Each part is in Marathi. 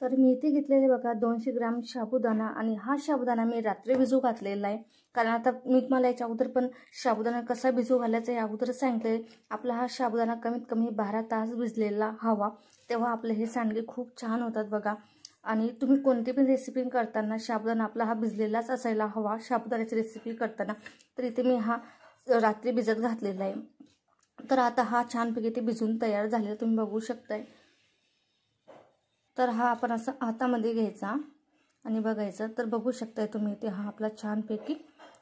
तर मी इथे घेतलेले बघा 200 ग्राम साबुदाणा आणि हा साबुदाणा मी रात्री भिजू घातलेला आहे। कारण आता मी तुम्हाला याच्या अगोदर पण साबुदाणा कसा भिजू घालायचा आहे अगोदर सांगितले। आपला हा साबुदाणा कमीत कमी 12 तास भिजलेला हवा, तेव्हा आपले हे सांडगे खूप छान होतात बघा। आणि तुम्ही कोणती पण रेसिपी करताना साबुदाणा आपला हा भिजलेलाच असायला हवा साबुदाण्याची रेसिपी करताना। तर इथे मी हा रात्री भिजत घातलेला आहे। तर आता हा छानपैकी ते भिजून तयार झालेला तुम्ही बघू शकताय। तर हा आपण असं हातामध्ये घ्यायचा आणि बघायचं, तर बघू शकताय तुम्ही इथे हा आपला छानपैकी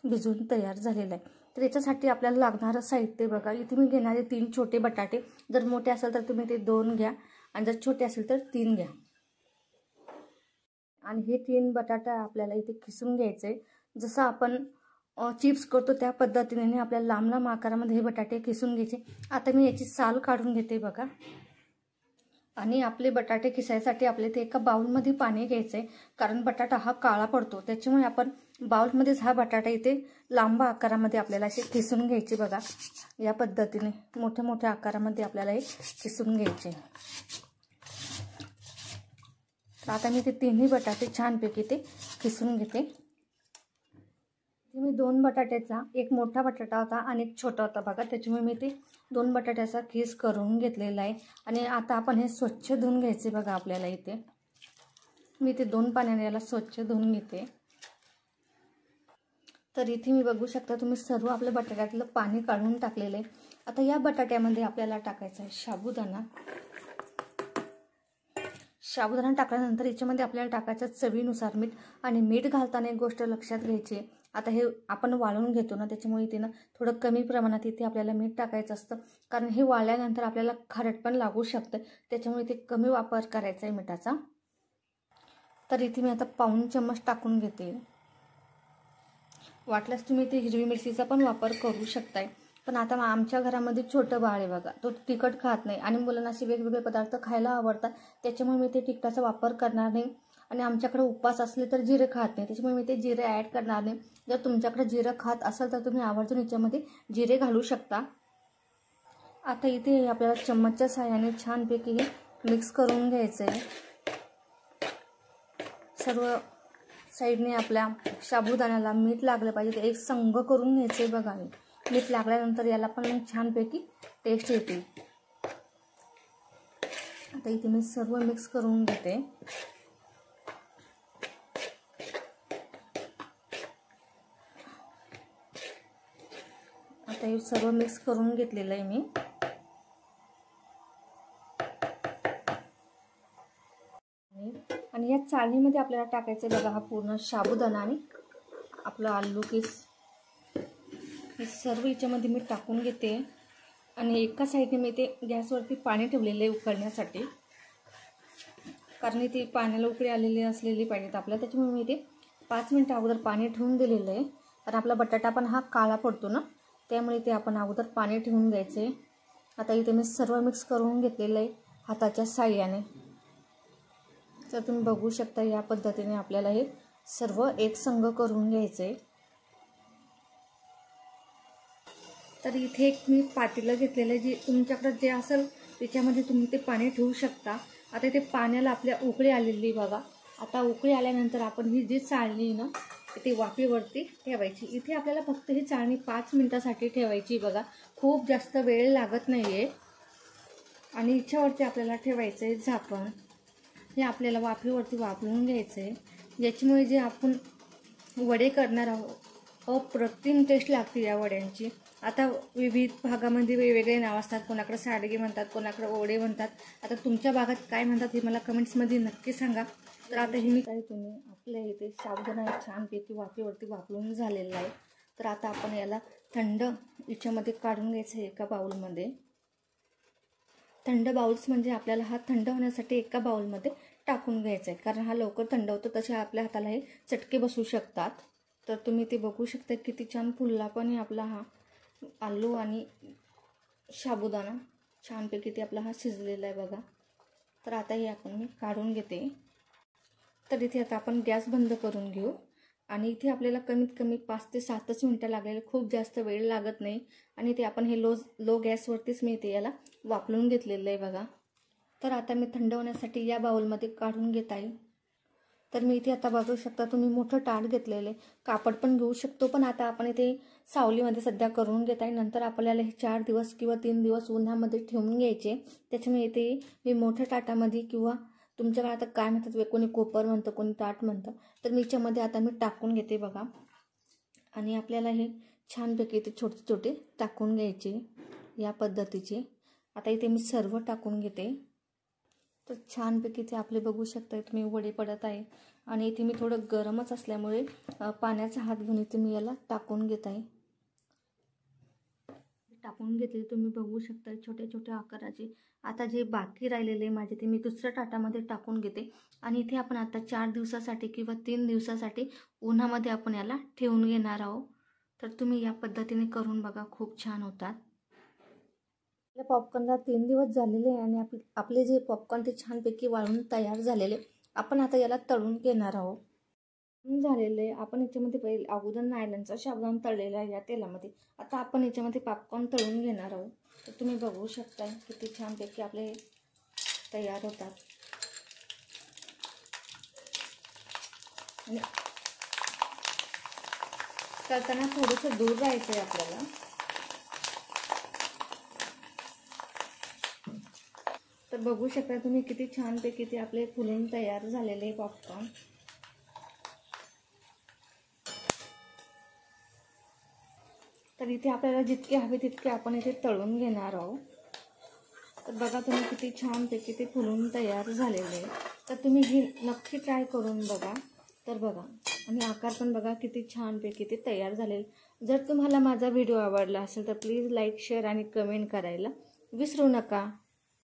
भिजून तयार झालेला आहे। तर याच्यासाठी आपल्याला लागणारं साहित्य बघा, इथे मी घेणारे 3 छोटे बटाटे। जर मोठे असेल तर तुम्ही ते 2 घ्या आणि जर छोटे असेल तर 3 घ्या। आणि हे 3 बटाटा आपल्याला इथे किसून घ्यायचे। जसं आपण चिप्स करतो त्या पद्धतीने आपल्याला लांब लांब आकारामध्ये हे बटाटे किसून घ्यायचे। आता मी याची साल काढून घेते बघा। आणि आपले बटाटे किसायसाठी आपले ते एका बाउलमध्ये पाणी घ्यायचे, कारण बटाटा हा काळा पडतो, त्याच्यामुळे आपण बाउलमध्येच हा बटाटा इथे लांब आकारामध्ये आपल्याला असे किसून घ्यायचे बघा। या पद्धतीने मोठ्या मोठ्या आकारामध्ये आपल्याला हे किसून घ्यायचे। तर आता मी ते तिन्ही बटाटे छानपैकी ते किसून घेते। मी 2 बटाट्याचा, एक मोठा बटाटा होता आणि एक छोटा होता बघा, त्याच्यामुळे मी ते 2 बटाट्याचा किस करून घेतलेला आहे। आणि आता आपण हे स्वच्छ धुवून घ्यायचे बघा। आपल्याला इथे मी ते 2 पाण्याने याला स्वच्छ धुवून घेते। तर इथे मी बघू शकता तुम्ही सर्व आपल्या बटाट्यातलं पाणी काढून टाकलेलं आहे। आता या बटाट्यामध्ये आपल्याला टाकायचा आहे साबुदाणा। साबुदाणा टाकल्यानंतर याच्यामध्ये आपल्याला टाकायचं चवीनुसार मीठ। आणि मीठ घालताना एक गोष्ट लक्षात घ्यायची, आता हे आपण वाळवून घेतो ना, त्याच्यामुळे इथे ना थोडं कमी प्रमाणात इथे आपल्याला मीठ टाकायचं असतं, कारण हे वाळल्यानंतर आपल्याला खारट पण लागू शकतं, त्याच्यामुळे इथे कमी वापर करायचा आहे मिठाचा। तर इथे मी आता पाऊण चम्मच टाकून घेते। वाटल्यास तुम्ही इथे हिरवी मिरचीचा पण वापर करू शकताय, पण आता आमच्या घरामध्ये छोटं बाळ आहे बघा, तो तिखट खात नाही आणि मुलांना असे वेगवेगळे पदार्थ खायला आवडतात, त्याच्यामुळे मी ते तिखटाचा वापर करणार नाही। आणि आमच्याकडे उपवास असले तर जिरे खात नाही, त्याच्यामुळे मी ते जिरे ॲड करणार नाही। जर तुमच्याकडे जिरं खात असेल तर तुम्ही आवर्जून याच्यामध्ये जिरे घालू शकता। आता इथे आपल्याला चम्मचच्या साहाय्याने छानपैकी मिक्स करून घ्यायचं आहे। सर्व साईडने आपल्या साबुदाण्याला मीठ लागलं पाहिजे, ते एक संग करून घ्यायचे बघा। मीठ लागल्यानंतर याला पण छानपैकी टेस्ट येते। आता इथे मी सर्व मिक्स करून घेते। आता हे सर्व मिक्स करून घेतलेलं आहे मी। आणि या चाळणीमध्ये आपल्याला टाकायचं बघा हा पूर्ण साबुदाणा आणि आपलं आलू किस, हे सर्व याच्यामध्ये मी टाकून घेते। आणि एका साईडने मी ते गॅसवरती पाणी ठेवलेले उकळण्यासाठी, कारण ते पाण्याला उकळी आलेली असलेली पाहिजेत आपल्याला, त्याच्यामुळे मी ते 5 मिनिटं अगोदर पाणी ठेवून दिलेलं आहे। कारण आपला बटाटा पण हा काळा पडतो ना, त्यामुळे ते आपण अगोदर पाणी ठेवून द्यायचे। आता इथे मी सर्व मिक्स करून घेतलेलं आहे हाताच्या साहाय्याने। तर तुम्ही बघू शकता या पद्धतीने आपल्याला हे सर्व एकसंग करून घ्यायचे। तर इथे एक मी पातेलं घेतलेलं आहे, जे तुमच्याकडे जे असेल त्याच्यामध्ये तुम्ही ते पाणी ठेवू शकता। आता ते पाण्याला आपल्या उकळी आलेली बघा। आता उकळी आल्यानंतर आपण ही जी चाळणी ना ती वाफेवरती ठेवायची। इथे आपल्याला फक्त ही चाळणी 5 मिनिटासाठी ठेवायची बघा, खूप जास्त वेळ लागत नाहीये। आणि याच्यावरती आपल्याला ठेवायचं आहे झाकण। हे आपल्याला वाफेवरती वाफवून घ्यायचं आहे, याच्यामुळे जे आपण वडे करणार आहोत अप्रतिम टेस्ट लागते या वड्यांची। आता विविध भागामध्ये वेगवेगळे नाव असतात, कोणाकडे सांडगे म्हणतात, कोणाकडे वडे म्हणतात। आता तुमच्या भागात काय म्हणतात हे मला कमेंट्समध्ये नक्की सांगा। तर आता हे मी काय तुम्ही आपल्या इथे साबुदाणा छानपैकी वाफेवरती वाफवून झालेला आहे। तर आता आपण याला थंड याच्यामध्ये काढून घ्यायचं आहे एका बाउलमध्ये। थंड बाउल्स म्हणजे आपल्याला हा थंड होण्यासाठी एका बाउलमध्ये टाकून घ्यायचा आहे, कारण हा लवकर थंड होतो, तसे आपल्या हाताला हे चटके बसू शकतात। तर तुम्ही ते बघू शकता किती छान फुलला पण आहे आपला हा आलू आणि साबुदाणा, छानपैकी ते आपला हा शिजलेला आहे बघा। तर आता हे आपण मी काढून घेते। तर इथे आता आपण गॅस बंद करून घेऊ। आणि इथे आपल्याला कमीत कमी 5 ते 7 मिनिटं लागलेले, खूप जास्त वेळ लागत नाही। आणि ते आपण हे लो गॅसवरतीच मी ते याला वाफलून घेतलेलं आहे बघा। तर आता मी थंड होण्यासाठी या बाउलमध्ये काढून घेत आहे. तर मी इथे आता बघू शकता तुम्ही मोठं ताट घेतलेले, कापड पण घेऊ शकतो, पण आता आपण इथे सावलीमध्ये सध्या करून घेत आहे. नंतर आपल्याला हे 4 दिवस किंवा 3 दिवस उन्हामध्ये ठेवून घ्यायचे. त्याच्यामुळे इथे मी मोठ्या ताटामध्ये किंवा तुमच्याकडे आता काय म्हणतात, कोणी कोपर म्हणतं, कोणी ताट म्हणतं, तर मी याच्यामध्ये आता मी टाकून घेते बघा. आणि आपल्याला हे छानपैकी इथे छोटे छोटे टाकून घ्यायचे या पद्धतीचे. आता इथे मी सर्व टाकून घेते. तर छानपैकी ते आपले बघू शकता तुम्ही वडे पडत आहे. आणि इथे मी थोडं गरमच असल्यामुळे पाण्याचा हात घेऊन इथे मी याला टाकून घेत आहे. टाकून घेतले तुम्ही बघू शकता छोट्या छोट्या आकाराचे. आता जे बाकी राहिलेले माझे ते मी दुसऱ्या ताटामध्ये टाकून घेते. आणि इथे आपण आता 4 दिवसासाठी किंवा 3 दिवसासाठी उन्हामध्ये आपण याला ठेवून घेणार आहोत. तर तुम्ही या पद्धतीने करून बघा, खूप छान होतात. आपल्या पॉपकॉर्नला 3 दिवस झालेले आहे आणि आपले जे पॉपकॉर्न ते छानपैकी वाळून तयार झालेले. आपण आता याला तळून घेणार आहोत. झालेले आपण याच्यामध्ये पहिले अगोदर नायलॉनचा साबण तळलेला आहे या तेलामध्ये. आता आपण याच्यामध्ये पॉपकॉर्न तळून घेणार आहोत. तर तुम्ही बघू शकता किती छानपैकी आपले तयार होतात. आणि तळताना थोडंसं दूर राहायचं आहे आपल्याला. तर बघू शकता तुम्ही किती छानपैकी ते आपले फुलून तयार झालेले पॉपकॉर्न. तर इथे आपल्याला जितके हवे तितके आपण इथे तळून घेणार आहोत. तर बघा तुम्ही किती छानपैकी ते फुलून तयार झालेले. तर तुम्ही ही नक्की ट्राय करून बघा. तर बघा आणि आकार पण बघा किती छानपैकी ते तयार झालेले. जर तुम्हाला माझा व्हिडिओ आवडला असेल तर प्लीज लाईक, शेअर आणि कमेंट करायला विसरू नका.